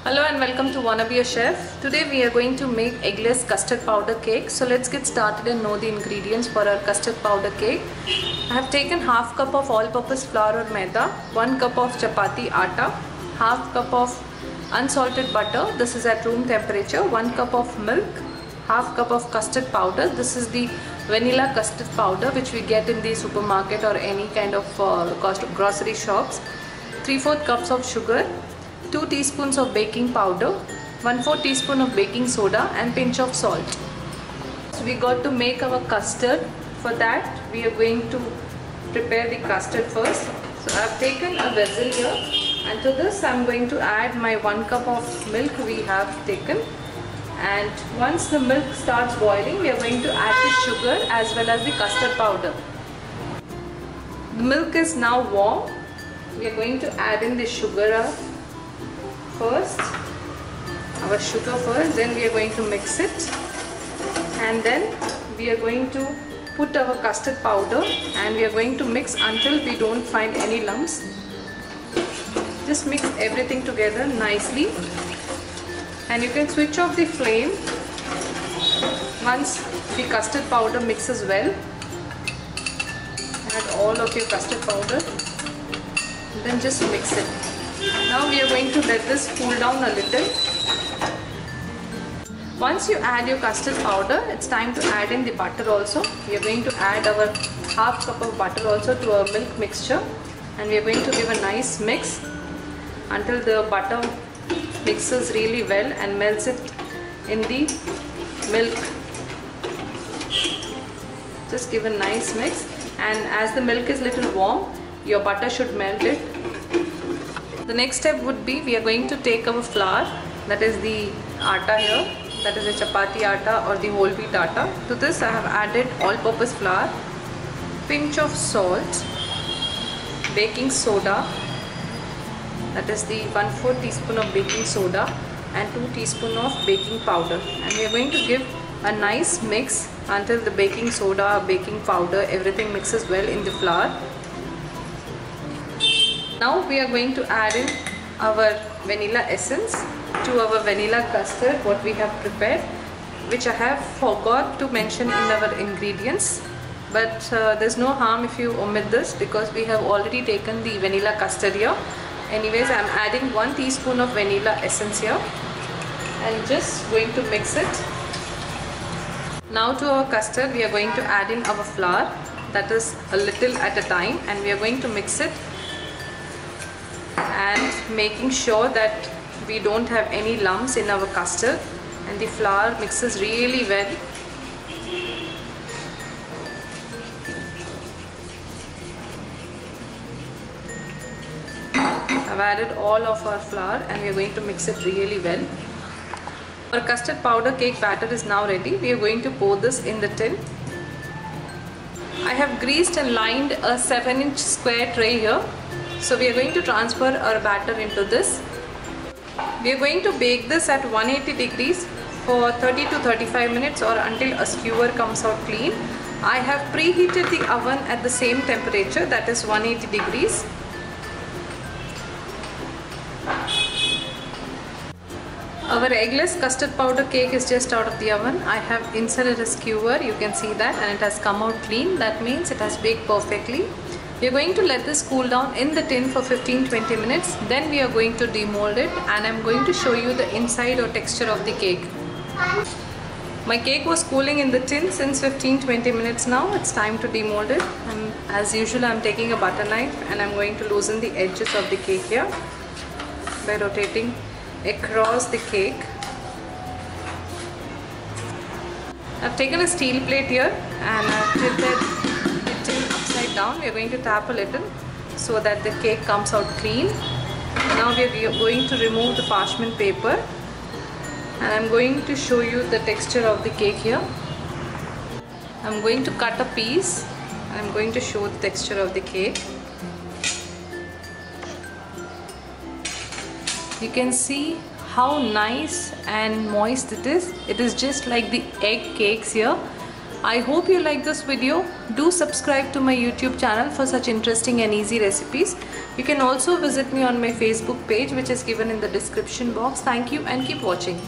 Hello and welcome to Wanna Be a Chef. Today we are going to make eggless custard powder cake. So let's get started and know the ingredients for our custard powder cake. I have taken half cup of all-purpose flour or maida, 1 cup of chapati atta, half cup of unsalted butter. This is at room temperature, 1 cup of milk, half cup of custard powder. This is the vanilla custard powder which we get in the supermarket or any kind of grocery shops. 3/4 cups of sugar, 2 teaspoons of baking powder, 1/4 teaspoon of baking soda and pinch of salt. So we got to make our custard. For that we are going to prepare the custard first. So I have taken a vessel here and to this I am going to add my 1 cup of milk we have taken, and once the milk starts boiling we are going to add the sugar as well as the custard powder. The milk is now warm. We are going to add in the sugar first, our sugar first, then we are going to mix it, and then we are going to put our custard powder and we are going to mix until we don't find any lumps. Just mix everything together nicely, and you can switch off the flame once the custard powder mixes well. Add all of your custard powder, then just mix it. Now we are going to let this cool down a little. Once you add your custard powder, it's time to add in the butter also. We are going to add our half cup of butter also to our milk mixture, and we are going to give a nice mix until the butter mixes really well and melts it in the milk. Just give a nice mix, and as the milk is little warm, your butter should melt it. The next step would be we are going to take our flour, that is the atta here, that is the chapati atta or the whole wheat atta. To this I have added all-purpose flour, pinch of salt, baking soda, that is the 1/4 teaspoon of baking soda and 2 teaspoons of baking powder, and we are going to give a nice mix until the baking soda, baking powder, everything mixes well in the flour. Now we are going to add in our vanilla essence to our vanilla custard what we have prepared, which I have forgot to mention in our ingredients, but there's no harm if you omit this because we have already taken the vanilla custard here. Anyways, I am adding 1 teaspoon of vanilla essence here and just going to mix it. Now to our custard we are going to add in our flour, that is a little at a time, and we are going to mix it and making sure that we don't have any lumps in our custard, and the flour mixes really well. I've added all of our flour and we are going to mix it really well. Our custard powder cake batter is now ready. We are going to pour this in the tin. I have greased and lined a 7-inch square tray here. So we are going to transfer our batter into this. We are going to bake this at 180 degrees for 30 to 35 minutes or until a skewer comes out clean. I have preheated the oven at the same temperature, that is 180 degrees. Our eggless custard powder cake is just out of the oven. I have inserted a skewer, you can see that, and it has come out clean. That means it has baked perfectly. We are going to let this cool down in the tin for 15-20 minutes. Then we are going to demold it, and I am going to show you the inside or texture of the cake. My cake was cooling in the tin since 15-20 minutes now. It's time to demold it. And as usual I am taking a butter knife and I am going to loosen the edges of the cake here by rotating across the cake. I've taken a steel plate here and I've tilted the tin upside down. We are going to tap a little so that the cake comes out clean. Now we are going to remove the parchment paper, and I'm going to show you the texture of the cake here. I'm going to cut a piece. I'm going to show the texture of the cake. You can see how nice and moist it is. It is just like the egg cakes here. I hope you like this video. Do subscribe to my YouTube channel for such interesting and easy recipes. You can also visit me on my Facebook page, which is given in the description box. Thank you and keep watching.